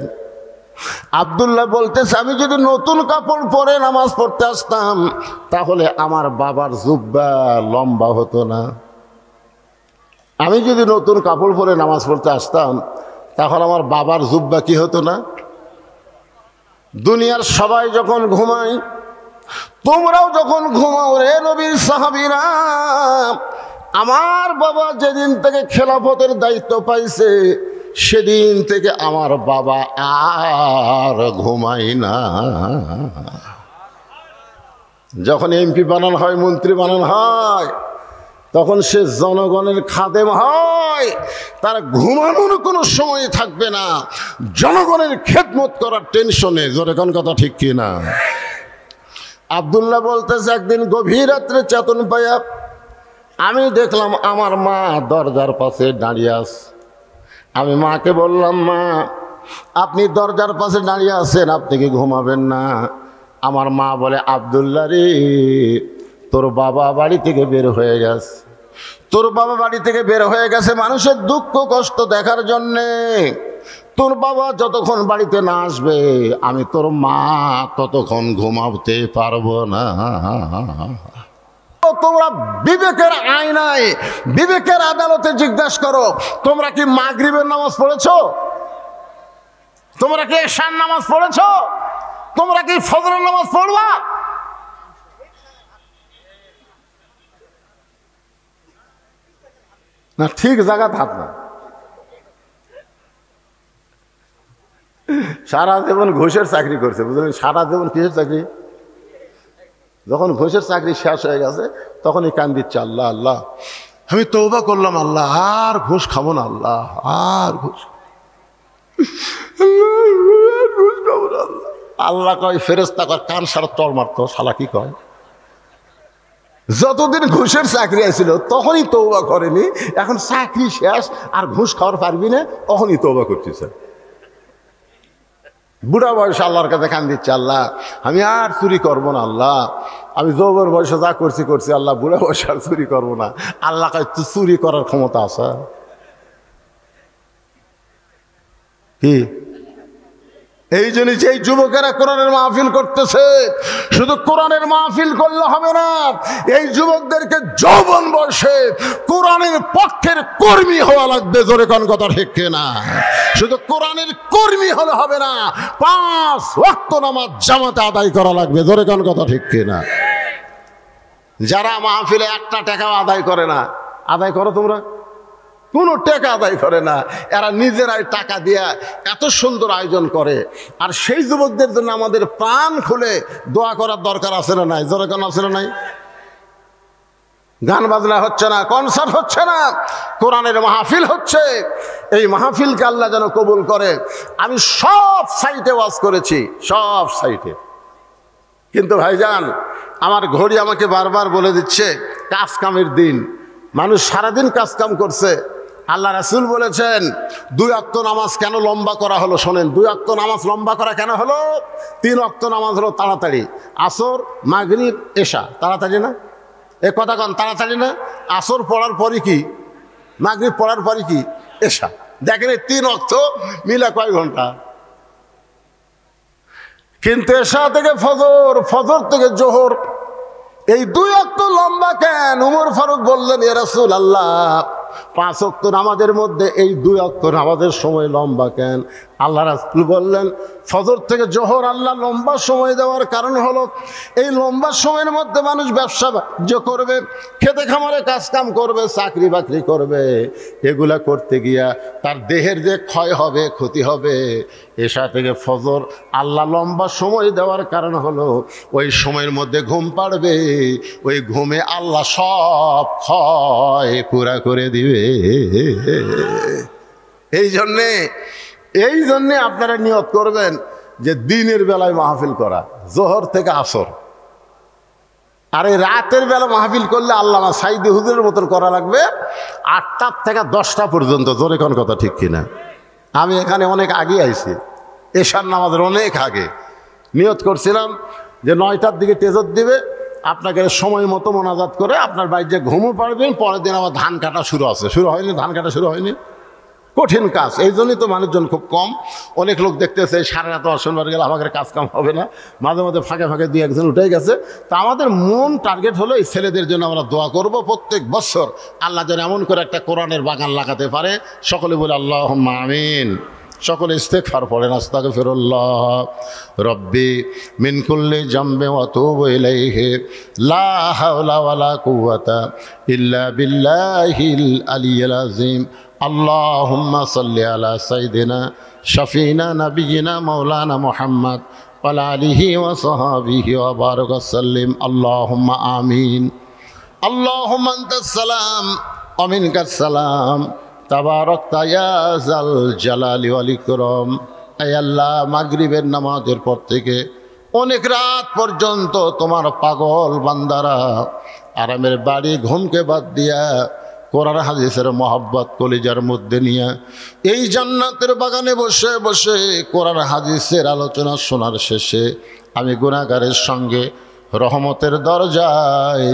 আব্দুল্লাহ বলতেছে, আমি যদি নতুন কাপড় পরে নামাজ পড়তে আসতাম, তাহলে আমার বাবার জুব্বা লম্বা হতো না। আমি যদি নতুন কাপড় পরে নামাজ পড়তে আসতাম, তাহলে আমার বাবার জুব্বা কি হতো না? দুনিয়ার সবাই যখন ঘুমায়, তোমরাও যখন ঘুমাও রে নবীর সাহাবীরা, আমার বাবা যেদিন থেকে খেলাফতের দায়িত্ব পাইছে, সেদিন থেকে আমার বাবা আর ঘুমাই না। যখন এমপি বানানো হয়, মন্ত্রী বানানো হয়, তখন সে জনগণের খাদেম হয়, তার ঘুমানোর কোনো সময় থাকবে না, জনগণের খেদমত করার টেনশনে। জোরে কোন কথা ঠিক কি না? আব্দুল্লাহ বলতেছে, একদিন গভীর রাত্রে চেতন পাইয়া আমি দেখলাম আমার মা দরজার পাশে দাঁড়িয়ে আছে। আমি মাকে বললাম, মা আপনি দরজার পাশে দাঁড়িয়ে আছেন, আপনি কি ঘুমাবেন না? আমার মা বলে, আব্দুল্লাহ রে, তোর বাবা বাড়ি থেকে বের হয়ে গেছে। তোর বাবা বাড়ি থেকে বের হয়ে গেছে মানুষের দুঃখ কষ্ট দেখার জন্যে। তোর বাবা যতক্ষণ বাড়িতে না আসবে আমি তোর মা ততক্ষণ ঘুমাতে পারবো না। তোমরা বিবেকের আয়নায় বিবেকের আদালতে জিজ্ঞাসা করো, তোমরা কি মাগরিবের নামাজ পড়েছো? তোমরা কি এশার নামাজ পড়েছো? তোমরা কি ফজরের নামাজ পড়বা? না, ঠিক জায়গা থাক না। সারা জীবন ঘুষের চাকরি করছে, বুঝলেন? সারা জীবন কিসের চাকরি? যখন ঘুষের চাকরি শেষ হয়ে গেছে তখনই কান দিচ্ছে, আল্লাহ আল্লাহ আমি তওবা করলাম, আল্লাহ আর ঘুষ খাবো না, আল্লাহ আর ঘুষ খাবো না। আল্লাহ কয়, ফেরেশতা কয় কান সারা তর মারতো, শালা কি কয়? যতদিন ঘুষের চাকরি আছিল তখনই তওবা করেনি, এখন চাকরি শেষ আর ঘুষ খাওয়ার পারবি না, তখনই তওবা করতেছে। বুড়া বয়সে আল্লাহর কাছে কান দিচ্ছে, আল্লাহ আমি আর চুরি করবো না, আল্লাহ আমি যৌবন বয়সে যা করছি করছি, আল্লাহ বুড়া বয়সে আর চুরি করবো না। আল্লাহ কয়, তুই চুরি করার ক্ষমতা আছে কি? এই জন্য যে যুবকেরা কোরআনের মাহফিল করতেছে, শুধু কোরআনের মাহফিল করলে হবে না, এই যুবকদেরকে যৌবন বয়সে কোরআনের পক্ষের কর্মী হওয়া লাগবে। জোরে কোন কথা ঠিক না? শুধু কোরআনের কর্মী হলে হবে না, 5 ওয়াক্ত নামাজ জামাতে আদায় করা লাগবে। জোরে কোন কথা ঠিক না? যারা মাহফিলে একটা টাকাও আদায় করে না, আদায় করো তোমরা? কোনো টাকা আদায় করে না, এরা নিজেরাই টাকা দিয়া এত সুন্দর আয়োজন করে। আর সেই যুবকদের জন্য আমাদের প্রাণ খুলে দোয়া করার দরকার আছে না নাই? জোরে কোন আছে না নাই? গান বাজনা হচ্ছে না, কনসার্ট হচ্ছে না, কোরআনের মাহফিল হচ্ছে। এই মাহফিলকে আল্লাহ যেন কবুল করে। আমি সব সাইটে ওয়াজ করেছি, সব সাইটে, কিন্তু ভাইজান আমার ঘড়ি আমাকে বারবার বলে দিচ্ছে কাজ কামের দিন। মানুষ সারাদিন কাজ কাম করছে। আল্লাহ রাসূল বলেছেন 2 ওয়াক্ত নামাজ কেন লম্বা করা হলো? শোনেন, 2 ওয়াক্ত নামাজ লম্বা করা কেন হলো? 3 ওয়াক্ত নামাজ হলো তাড়াতাড়ি, আসর মাগরিব এশা তাড়াতাড়ি না? এ কথা কন, তাড়াতাড়ি না? আসর পড়ার পরই কি মাগরিব পড়ার পরই কি এশা। দেখেন এই 3 ওয়াক্ত মিলা কয় ঘন্টা? কিন্তু এশা থেকে ফজর, ফজর থেকে জোহর, এই 2 ওয়াক্ত লম্বা কেন? উমর ফারুক বললেন, ইয়া রাসূলুল্লাহ 5 ওয়াক্ত নামাজের মধ্যে এই 2 ওয়াক্ত নামাজের সময় লম্বা কেন? আল্লাহ রাসূল বললেন, ফজর থেকে জোহর আল্লাহ লম্বা সময় দেওয়ার কারণ হলো এই লম্বা সময়ের মধ্যে মানুষ ব্যবসা বাণিজ্য করবে, খেতে খামারে কাজ কাম করবে, চাকরি বাকরি করবে। এগুলা করতে গিয়া তার দেহের যে ক্ষয় হবে, ক্ষতি হবে। এশা থেকে ফজর আল্লাহ লম্বা সময় দেওয়ার কারণ হলো ওই সময়ের মধ্যে ঘুম পাড়বে, ওই ঘুমে আল্লাহ সব ক্ষয় পুরা করে দিবে। এই জন্যে আপনারা নিয়ত করবেন যে দিনের বেলায় মাহফিল করা, জোহর থেকে আসর। আর এই রাতের বেলা মাহফিল করলে আল্লামা সাইদি হুজুরের মতন করা লাগবে 8টা থেকে 10টা পর্যন্ত। জোরে কোন কথা ঠিক কিনা? আমি এখানে অনেক আগে আইছি, এশার নামাজের অনেক আগে। নিয়ত করছিলাম যে 9টার দিকে তেজত দিবে, আপনাকে সময় মতো মোনাজাত করে আপনার বাড়িতে ঘুমও পারবেন। পরের দিন আবার ধান কাটা শুরু আছে, শুরু হয়নি, ধান কাটা শুরু হয়নি। কঠিন কাজ, এই জন্যই তো মানুষজন খুব কম। অনেক লোক দেখতেছে সারা রাত শনিবার গেলে আমাদের কাজ কাম হবে না, মাঝে মাঝে ফাঁকে ফাঁকে 2-1 উঠে গেছে। তা আমাদের মন টার্গেট হলো এই ছেলেদের জন্য আমরা দোয়া করব প্রত্যেক বছর আল্লাহ যেন এমন করে একটা কোরআনের বাগান লাগাতে পারে। সকলে বলে আল্লাহুম্মা আমিন। সকলে ইস্তেগফার পড়েন, আস্তাগফিরুল্লাহ রব্বি মিন কুল্লি জামবি ওয়া আতুবু ইলাইহি লা হাওলা ওয়ালা কুওয়াতা ইল্লা বিল্লাহিল আলিয়্যিল আযীম। আল্লাহুম্মা সাল্লি আলা সাইয়্যিদিনা শাফিনা নাবিয়িনা মাওলানা মুহাম্মদ ওয়া আলা আলিহি ওয়া সাহবিহি ওয়া বারাক সাল্লিম। আল্লাহুম্মা আমিন। আল্লাহুম্মা আনতাস সালাম ওয়া মিনকাস সালাম তাবারাকতা ইয়া যাল জালালি ওয়াল ইকরাম। আয় আল্লাহ, মাগরিবের নামাজের পর থেকে অনেক রাত পর্যন্ত তোমার পাগল বান্দারা আরামের বাড়ি ঘুমকে বাদ দিয়া কোরআন হাদিসের মহব্বত কলিজার মধ্যে নিয়ে এই জান্নাতের বাগানে বসে বসে কোরআন হাদিসের আলোচনা শোনার শেষে আমি গুনাহগারের সঙ্গে রহমতের দরজায়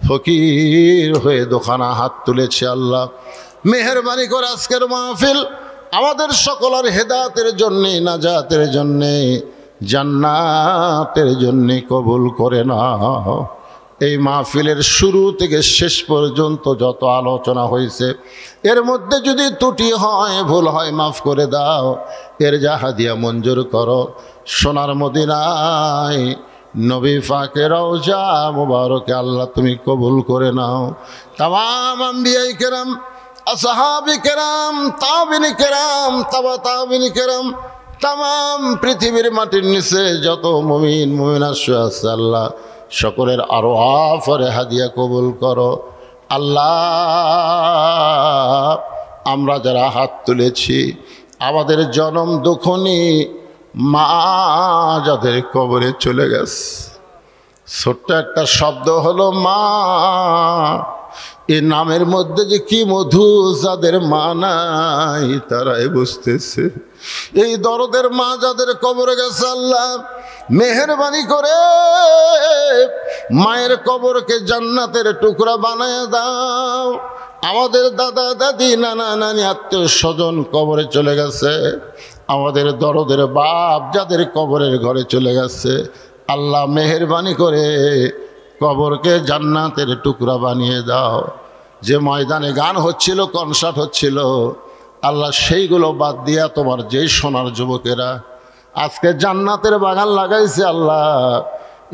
ফকির হয়ে দোকানা হাত তুলেছি। আল্লাহ মেহেরবানি করে আজকের মাহফিল আমাদের সকলের হেদায়েতের জন্যে, নাজাতের জন্যে, জান্নাতের জন্যে কবুল করে নাও। এই মাহফিলের শুরু থেকে শেষ পর্যন্ত যত আলোচনা হয়েছে এর মধ্যে যদি ত্রুটি হয়, ভুল হয়, মাফ করে দাও। এর যা হাদিয়া মঞ্জুর করো। সোনার মদিনায় নবী পাকের রওজা মুবারকে আল্লাহ তুমি কবুল করে নাও। তামাম আম্বিয়ায়ে কেরাম, আসহাবে কেরাম, তাবিঈনে কেরাম, তাবা তাবিঈনে কেরাম, তামাম পৃথিবীর মাটির নিচে যত মুমিন মুমিনাত শুয়ে আছে আল্লাহ সকলের আরওয়াহ ফরে হাদিয়া কবুল করো। আল্লাহ আমরা যারা হাত তুলেছি আমাদের জনম দুঃখনি মা যাদের কবরে চলে গেছে, ছোট্ট একটা শব্দ হলো মা, এই নামের মধ্যে যে কি মধু, যাদের মা নাই তারাই বুঝতেছে। এই দরদের মা যাদের কবরে গেছে আল্লাহ মেহেরবানি করে মায়ের কবরকে জান্নাতের টুকরা বানায় দাও। আমাদের দাদা দাদি নানা নানি আত্মীয় স্বজন কবরে চলে গেছে, আমাদের দরদের বাপ যাদের কবরের ঘরে চলে গেছে আল্লাহ মেহেরবানি করে কবরকে জান্নাতের টুকরা বানিয়ে দাও। যে ময়দানে গান হচ্ছিল, কনসার্ট হচ্ছিল আল্লাহ সেইগুলো বাদ দিয়া তোমার যেই সোনার যুবকেরা আজকে জান্নাতের বাগান লাগাইছে আল্লাহ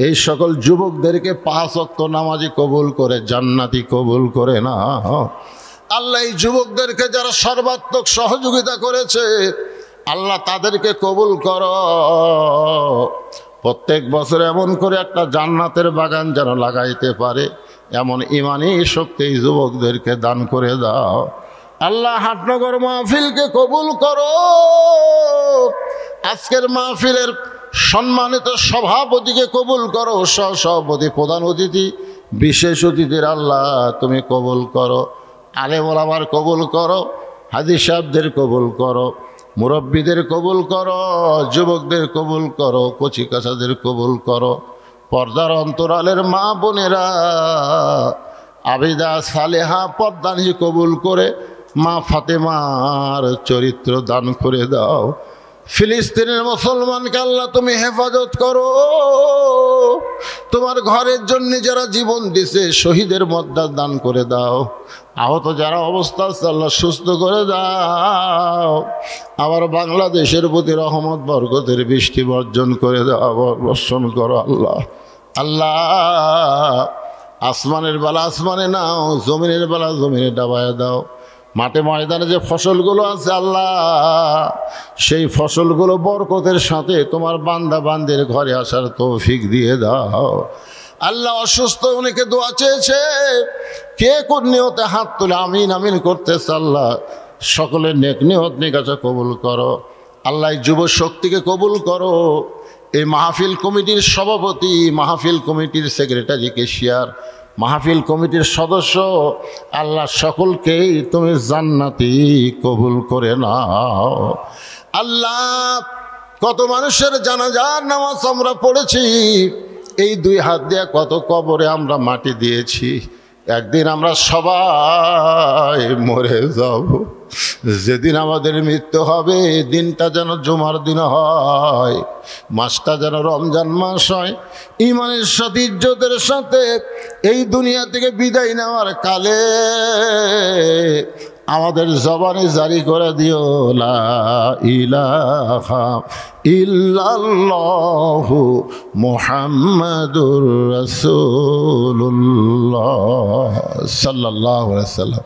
এই সকল যুবকদেরকে 5 ওয়াক্ত নামাজি কবুল করে জান্নাতি কবুল করে না। আল্লাহ এই যুবকদেরকে যারা সর্বাত্মক সহযোগিতা করেছে আল্লাহ তাদেরকে কবুল করো। প্রত্যেক বছর এমন করে একটা জান্নাতের বাগান যেন লাগাইতে পারে এমন ইমানি শক্তি এই যুবকদেরকে দান করে দাও। আল্লাহ হাটনগর মাহফিলকে কবুল করো। আজকের মাহফিলের সম্মানিত সভাপতিকে কবুল করো, সহসভাপতি, প্রধান অতিথি, বিশেষ অতিথির আল্লাহ তুমি কবুল করো। আলেম ওলামার কবুল করো, হাজী সাহেবদের কবুল করো, মুরব্বীদের কবুল করো, যুবকদের কবুল করো, কচি কাঁচাদের কবুল করো। পর্দার অন্তরালের মা বোনেরা আবিদা সালেহা পর্দানি কবুল করে মা ফাতেমার চরিত্র দান করে দাও। ফিলিস্তিনের মুসলমানকে আল্লাহ তুমি হেফাজত করো। তোমার ঘরের জন্য যারা জীবন দিছে শহীদের মর্যাদা দান করে দাও। আহত যারা অবস্থা আছে আল্লাহ সুস্থ করে দাও। আবার বাংলাদেশের প্রতি রহমত বরকতের বৃষ্টি বর্ষণ করে দাও, বর্ষণ করো আল্লাহ। আল্লাহ আসমানের বেলা আসমানে নাও, জমিনের বেলা জমিনে ডাবায় দাও। মাঠে ময়দানে যে ফসলগুলো আছে আল্লাহ সেই ফসলগুলো বরকতের সাথে তোমার বান্দা বান্দির ঘরে আসার তৌফিক দিয়ে দাও। আল্লাহ অসুস্থ অনেকে দোয়া চেয়েছে, কে কোন নিয়তে হাত তুলে আমিন আমিন করতেছে আল্লাহ সকলের নেক নিয়ত নিকাশা কবুল করো। আল্লাহ যুব শক্তিকে কবুল করো। এই মাহফিল কমিটির সভাপতি, মাহফিল কমিটির সেক্রেটারি, কেশিয়ার, মাহফিল কমিটির সদস্য আল্লাহ সকলকেই তুমি জান্নাতি কবুল করে নাও। আল্লাহ কত মানুষের জানাজার নামাজ আমরা পড়েছি, এই 2 হাত দিয়ে কত কবরে আমরা মাটি দিয়েছি। একদিন আমরা সবাই মরে যাব। যেদিন আমাদের মৃত্যু হবে দিনটা যেন জুমার দিন হয়, মাসটা যেন রমজান মাস হয়। ইমানের সাথে ইজ্জতের সাথে এই দুনিয়া থেকে বিদায় নেওয়ার কালে আমাদের জবানে জারি করে দিও লা ইলাহা ইল্লাল্লাহু মুহাম্মাদুর রাসূলুল্লাহ সাল্লাল্লাহু আলাইহি ওয়াসাল্লাম।